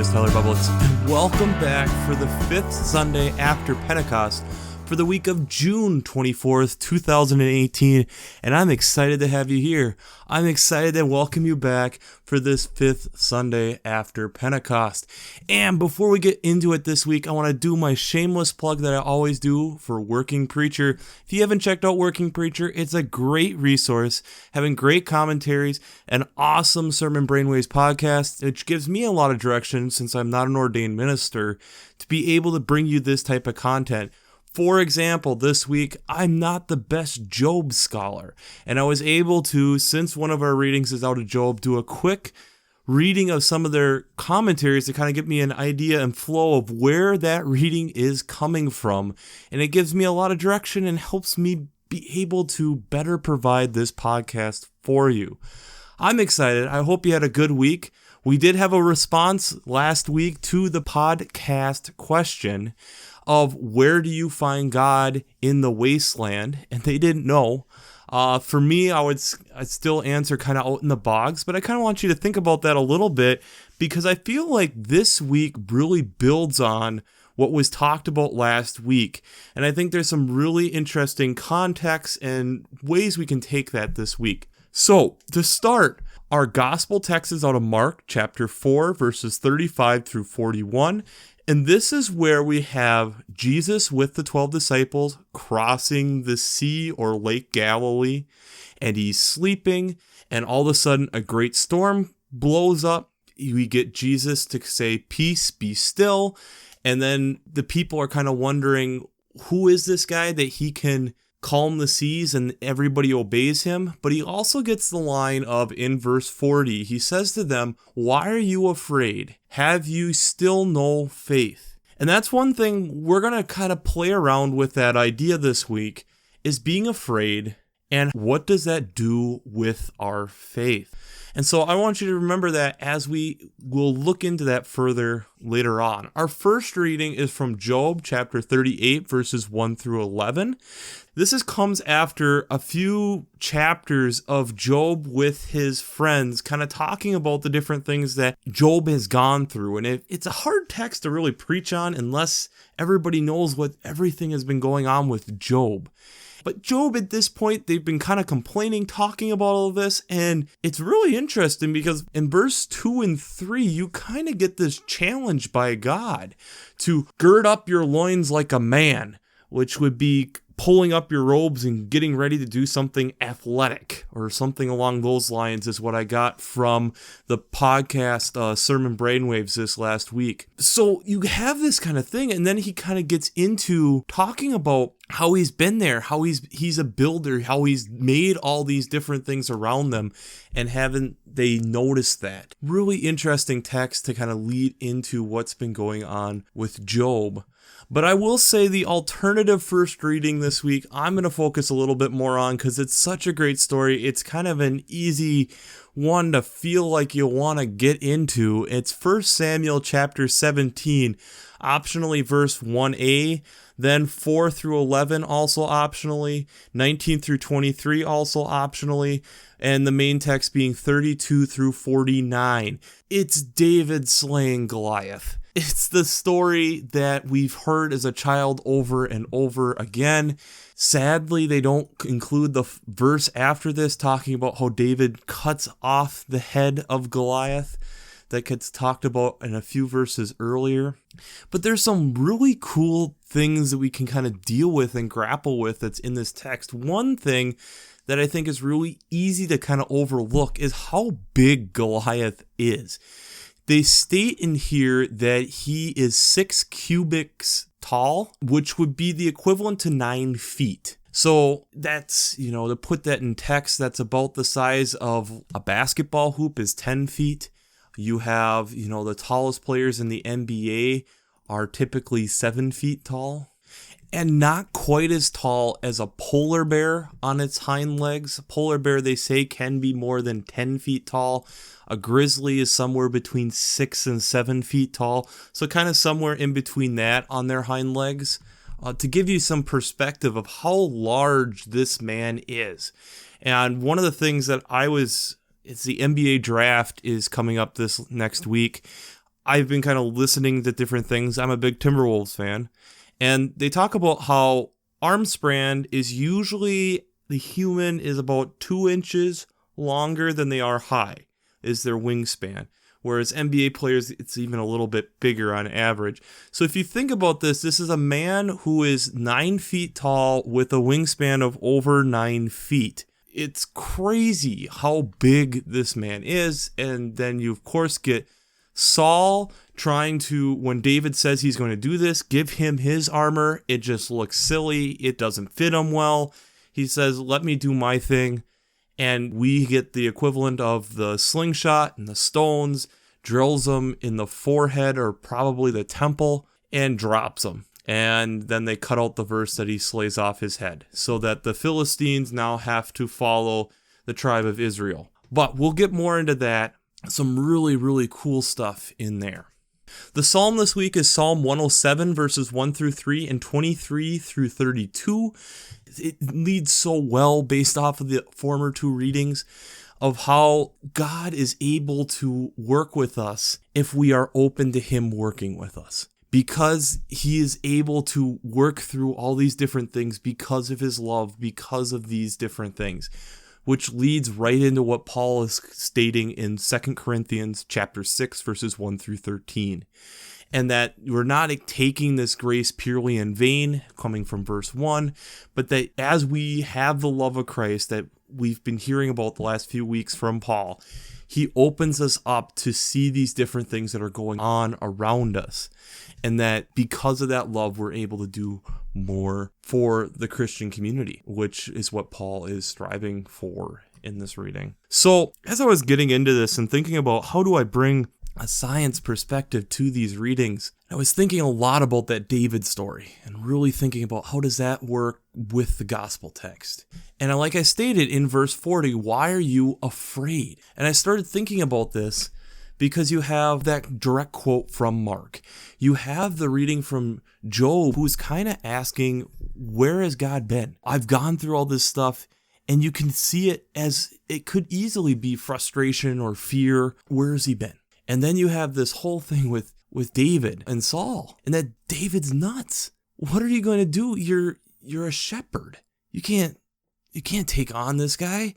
is Tyler Bublitz, and welcome back for the fifth Sunday after Pentecost for the week of June 24th, 2018, and I'm excited to have you here. I'm excited to welcome you back for this fifth Sunday after Pentecost. And before we get into it this week, I want to do my shameless plug that I always do for Working Preacher. If you haven't checked out Working Preacher, it's a great resource, having great commentaries, an awesome Sermon Brainwaves podcast, which gives me a lot of direction since I'm not an ordained minister, to be able to bring you this type of content. For example, this week, I'm not the best Job scholar, and I was able to, since one of our readings is out of Job, do a quick reading of some of their commentaries to kind of give me an idea and flow of where that reading is coming from, and it gives me a lot of direction and helps me be able to better provide this podcast for you. I'm excited. I hope you had a good week. We did have a response last week to the podcast question of where do you find God in the wasteland, and they didn't know. For me, I'd still answer kind of out in the bogs, but I kind of want you to think about that a little bit because I feel like this week really builds on what was talked about last week, and I think there's some really interesting context and ways we can take that this week. So, to start, our gospel text is out of Mark chapter 4, verses 35 through 41. And this is where we have Jesus with the 12 disciples crossing the sea or Lake Galilee, and he's sleeping, and all of a sudden a great storm blows up. We get Jesus to say, "Peace, be still," and then the people are kind of wondering, who is this guy that he can calm the seas and everybody obeys him? But he also gets the line of, in verse 40, he says to them, "Why are you afraid? Have you still no faith?" And that's one thing we're going to kind of play around with that idea this week, is being afraid, and what does that do with our faith? And so I want you to remember that as we will look into that further later on. Our first reading is from Job chapter 38, verses 1 through 11. This comes after a few chapters of Job with his friends kind of talking about the different things that Job has gone through. And it's a hard text to really preach on unless everybody knows what everything has been going on with Job. But Job, at this point, they've been kind of complaining, talking about all of this, and it's really interesting because in verse 2 and 3, you kind of get this challenge by God to gird up your loins like a man, which would be pulling up your robes and getting ready to do something athletic or something along those lines is what I got from the podcast Sermon Brainwaves this last week. So you have this kind of thing, and then he kind of gets into talking about how he's been there, how he's a builder, how he's made all these different things around them, and haven't they noticed that? Really interesting text to kind of lead into what's been going on with Job. But I will say the alternative first reading this week, I'm going to focus a little bit more on because it's such a great story. It's kind of an easy one to feel like you want to get into. It's 1 Samuel chapter 17, optionally verse 1a, then 4 through 11 also optionally, 19 through 23 also optionally, and the main text being 32 through 49. It's David slaying Goliath. It's the story that we've heard as a child over and over again. Sadly, they don't include the verse after this talking about how David cuts off the head of Goliath that gets talked about in a few verses earlier. But there's some really cool things that we can kind of deal with and grapple with that's in this text. One thing that I think is really easy to kind of overlook is how big Goliath is. They state in here that he is 6 cubits tall, which would be the equivalent to 9 feet. So that's, to put that in text, that's about the size of a basketball hoop is 10 feet. You have, the tallest players in the NBA are typically 7 feet tall. And not quite as tall as a polar bear on its hind legs. A polar bear, they say, can be more than 10 feet tall. A grizzly is somewhere between 6 and 7 feet tall. So kind of somewhere in between that on their hind legs. To give you some perspective of how large this man is. And one of the things that it's the NBA draft is coming up this next week. I've been kind of listening to different things. I'm a big Timberwolves fan. And they talk about how arm span is usually, the human is about 2 inches longer than they are high, is their wingspan. Whereas NBA players, it's even a little bit bigger on average. So if you think about this, this is a man who is 9 feet tall with a wingspan of over 9 feet. It's crazy how big this man is. And then you, of course, get Saul trying to, when David says he's going to do this, give him his armor. It just looks silly. It doesn't fit him well. He says, let me do my thing. And we get the equivalent of the slingshot and the stones, drills him in the forehead or probably the temple, and drops him. And then they cut out the verse that he slays off his head, so that the Philistines now have to follow the tribe of Israel. But we'll get more into that. Some really, really cool stuff in there. The psalm this week is Psalm 107, verses 1 through 3 and 23 through 32. It leads so well based off of the former 2 readings of how God is able to work with us if we are open to Him working with us. Because He is able to work through all these different things because of His love, because of these different things. Which leads right into what Paul is stating in 2 Corinthians chapter 6, verses 1 through 13. And that we're not taking this grace purely in vain, coming from verse 1, but that as we have the love of Christ that we've been hearing about the last few weeks from Paul, he opens us up to see these different things that are going on around us. And that because of that love, we're able to do more for the Christian community, which is what Paul is striving for in this reading. So as I was getting into this and thinking about how do I bring a science perspective to these readings, I was thinking a lot about that David story and really thinking about how does that work with the gospel text. And like I stated in verse 40, why are you afraid? And I started thinking about this because you have that direct quote from Mark. You have the reading from Job, who's kind of asking, where has God been? I've gone through all this stuff, and you can see it as it could easily be frustration or fear. Where has he been? And then you have this whole thing with David and Saul, and that David's nuts. What are you going to do? You're a shepherd. You can't take on this guy.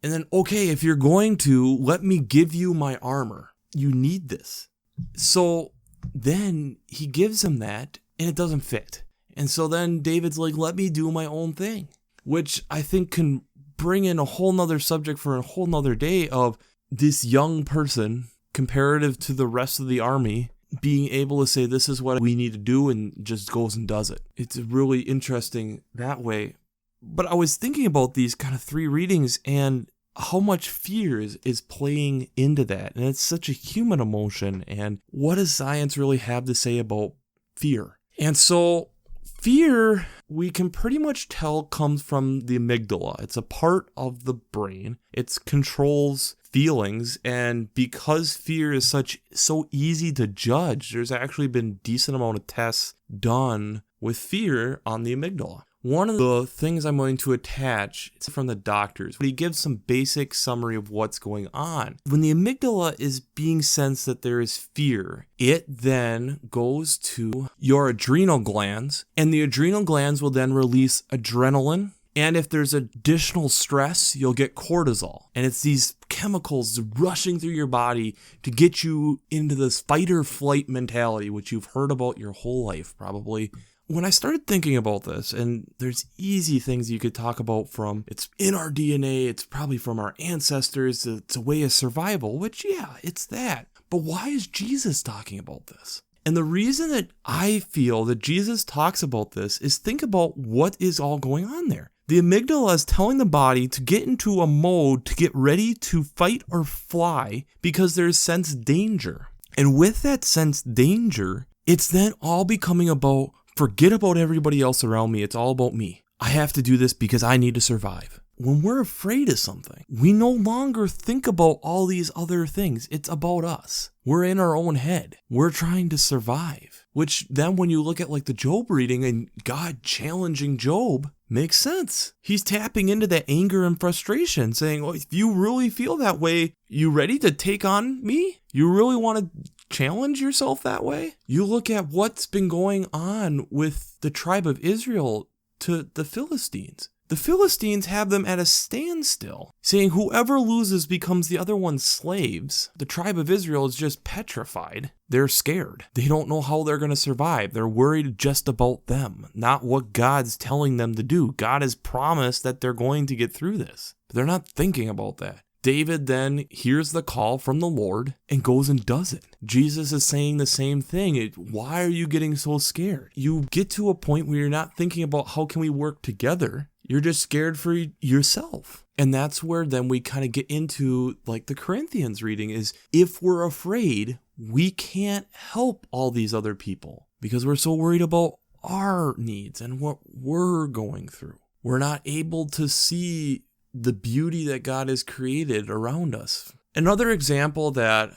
And then, okay, if you're going to, let me give you my armor. You need this. So then he gives him that, and it doesn't fit. And so then David's like, let me do my own thing, which I think can bring in a whole nother subject for a whole nother day of this young person comparative to the rest of the army being able to say, this is what we need to do, and just goes and does it. It's really interesting that way. But I was thinking about these kind of 3 readings and how much fear is playing into that. And it's such a human emotion. And what does science really have to say about fear? And so fear, we can pretty much tell, comes from the amygdala. It's a part of the brain. It controls feelings, and because fear is so easy to judge, there's actually been a decent amount of tests done with fear on the amygdala. One of the things I'm going to attach is from the doctors. He gives some basic summary of what's going on. When the amygdala is being sensed that there is fear, it then goes to your adrenal glands, and the adrenal glands will then release adrenaline. And if there's additional stress, you'll get cortisol. And it's these chemicals rushing through your body to get you into this fight or flight mentality, which you've heard about your whole life, probably. When I started thinking about this, and there's easy things you could talk about from, it's in our DNA, it's probably from our ancestors, it's a way of survival, which, yeah, it's that. But why is Jesus talking about this? And the reason that I feel that Jesus talks about this is think about what is all going on there. The amygdala is telling the body to get into a mode to get ready to fight or fly because there's sensed danger. And with that sensed danger, it's then all becoming about, forget about everybody else around me, it's all about me. I have to do this because I need to survive. When we're afraid of something, we no longer think about all these other things. It's about us. We're in our own head. We're trying to survive. Which then when you look at like the Job reading and God challenging Job, makes sense. He's tapping into that anger and frustration, saying, well, if you really feel that way, you ready to take on me? You really want to challenge yourself that way? You look at what's been going on with the tribe of Israel to the Philistines. The Philistines have them at a standstill, saying whoever loses becomes the other one's slaves. The tribe of Israel is just petrified. They're scared. They don't know how they're going to survive. They're worried just about them, not what God's telling them to do. God has promised that they're going to get through this, but they're not thinking about that. David then hears the call from the Lord and goes and does it. Jesus is saying the same thing. Why are you getting so scared? You get to a point where you're not thinking about how can we work together. You're just scared for yourself. And that's where then we kind of get into like the Corinthians reading is if we're afraid, we can't help all these other people because we're so worried about our needs and what we're going through. We're not able to see the beauty that God has created around us. Another example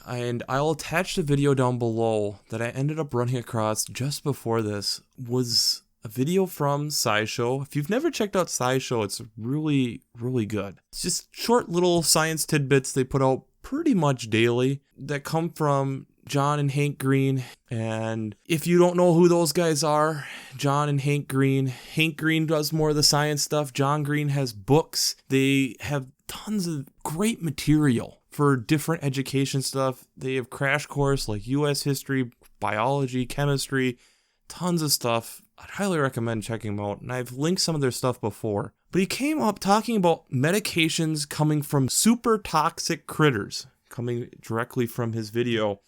and I'll attach the video down below that I ended up running across just before this was a video from SciShow. If you've never checked out SciShow, it's really, really good. It's just short little science tidbits they put out pretty much daily that come from John and Hank Green. And if you don't know who those guys are, John and Hank Green does more of the science stuff. John Green has books. They have tons of great material for different education stuff. They have crash course like U.S. history, biology, chemistry, tons of stuff. I'd highly recommend checking them out. And I've linked some of their stuff before. But he came up talking about medications coming from super toxic critters, coming directly from his video.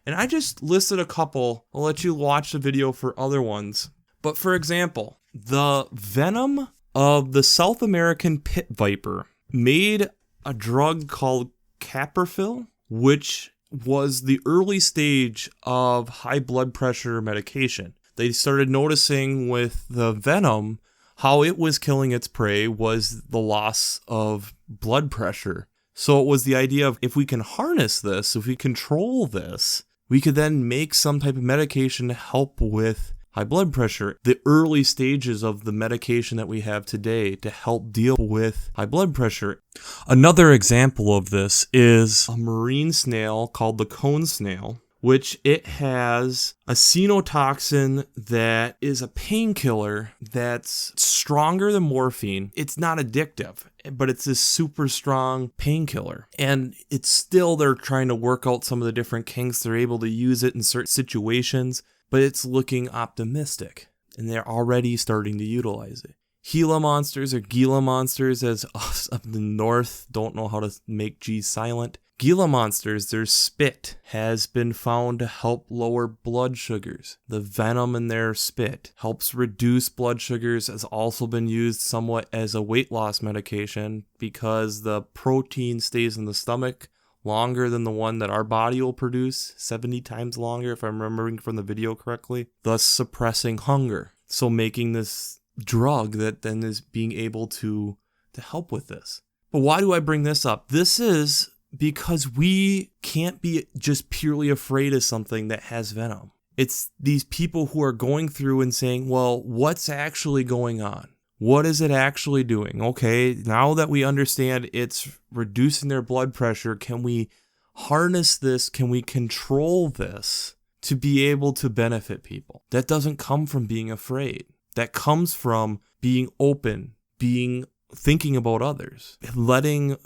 And I just listed a couple. I'll let you watch the video for other ones. But for example, the venom of the South American pit viper made a drug called Caprafil, which was the early stage of high blood pressure medication. They started noticing with the venom how it was killing its prey was the loss of blood pressure. So it was the idea of if we can harness this, if we control this, we could then make some type of medication to help with high blood pressure. The early stages of the medication that we have today to help deal with high blood pressure. Another example of this is a marine snail called the cone snail, which it has a xenotoxin that is a painkiller that's stronger than morphine. It's not addictive, but it's this super strong painkiller. And it's still, they're trying to work out some of the different kinks. They're able to use it in certain situations, but it's looking optimistic. And they're already starting to utilize it. Gila monsters or Gila monsters, as us up in the north don't know how to make G silent. Gila monsters, their spit has been found to help lower blood sugars. The venom in their spit helps reduce blood sugars, has also been used somewhat as a weight loss medication because the protein stays in the stomach longer than the one that our body will produce, 70 times longer if I'm remembering from the video correctly, thus suppressing hunger. So making this drug that then is being able to help with this. But why do I bring this up? This is because we can't be just purely afraid of something that has venom. It's these people who are going through and saying, well, what's actually going on? What is it actually doing? Okay, now that we understand it's reducing their blood pressure, can we harness this? Can we control this to be able to benefit people? That doesn't come from being afraid. That comes from being open, thinking about others, letting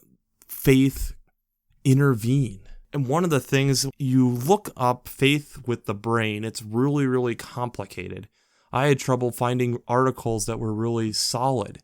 faith intervene. And one of the things, you look up faith with the brain, it's really, really complicated. I had trouble finding articles that were really solid.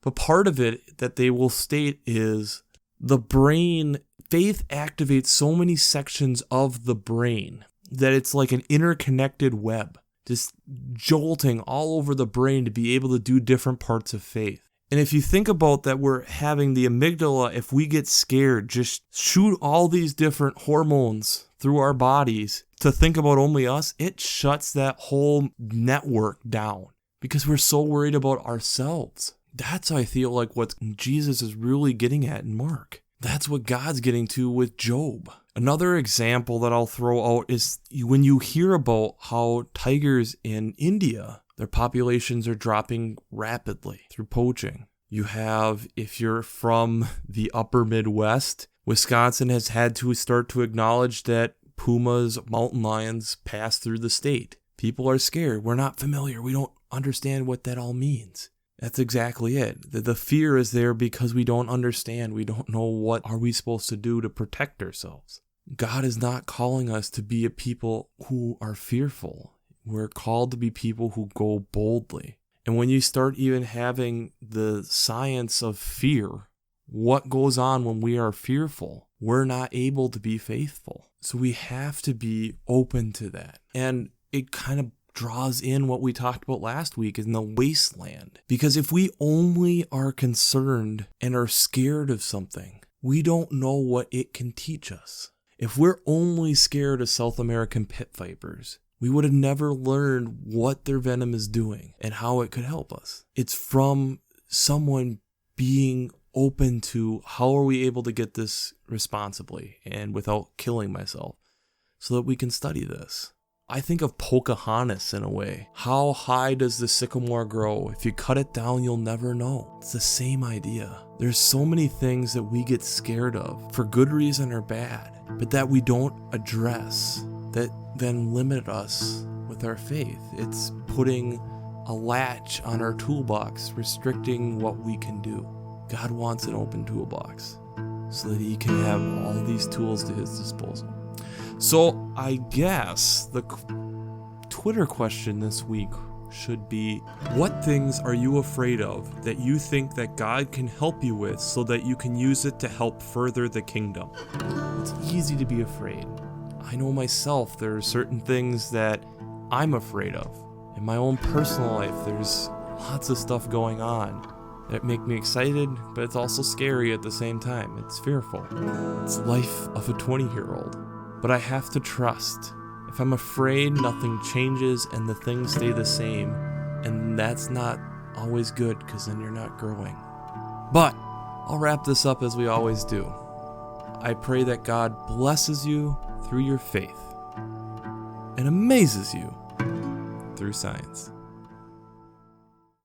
But part of it that they will state is the brain, faith activates so many sections of the brain that it's like an interconnected web, just jolting all over the brain to be able to do different parts of faith. And if you think about that, we're having the amygdala, if we get scared, just shoot all these different hormones through our bodies to think about only us, it shuts that whole network down because we're so worried about ourselves. That's, I feel like, what Jesus is really getting at in Mark. That's what God's getting to with Job. Another example that I'll throw out is when you hear about how tigers in India, their populations are dropping rapidly through poaching. You have, if you're from the upper Midwest, Wisconsin has had to start to acknowledge that pumas, mountain lions pass through the state. People are scared. We're not familiar. We don't understand what that all means. That's exactly it. The fear is there because we don't understand. We don't know what are we supposed to do to protect ourselves. God is not calling us to be a people who are fearful. We're called to be people who go boldly. And when you start even having the science of fear, what goes on when we are fearful? We're not able to be faithful. So we have to be open to that. And it kind of draws in what we talked about last week in the wasteland. Because if we only are concerned and are scared of something, we don't know what it can teach us. If we're only scared of South American pit vipers, we would have never learned what their venom is doing and how it could help us. It's from someone being open to how are we able to get this responsibly and without killing myself so that we can study this. I think of Pocahontas in a way. How high does the sycamore grow? If you cut it down, you'll never know. It's the same idea. There's so many things that we get scared of for good reason or bad, but that we don't address that then limit us with our faith. It's putting a latch on our toolbox, restricting what we can do. God wants an open toolbox so that he can have all these tools to his disposal. So I guess the Twitter question this week should be, what things are you afraid of that you think that God can help you with so that you can use it to help further the kingdom? It's easy to be afraid. I know myself, there are certain things that I'm afraid of. In my own personal life, there's lots of stuff going on that make me excited, but it's also scary at the same time. It's fearful. It's the life of a 20-year-old. But I have to trust. If I'm afraid, nothing changes and the things stay the same. And that's not always good because then you're not growing. But I'll wrap this up as we always do. I pray that God blesses you through your faith and amazes you through science.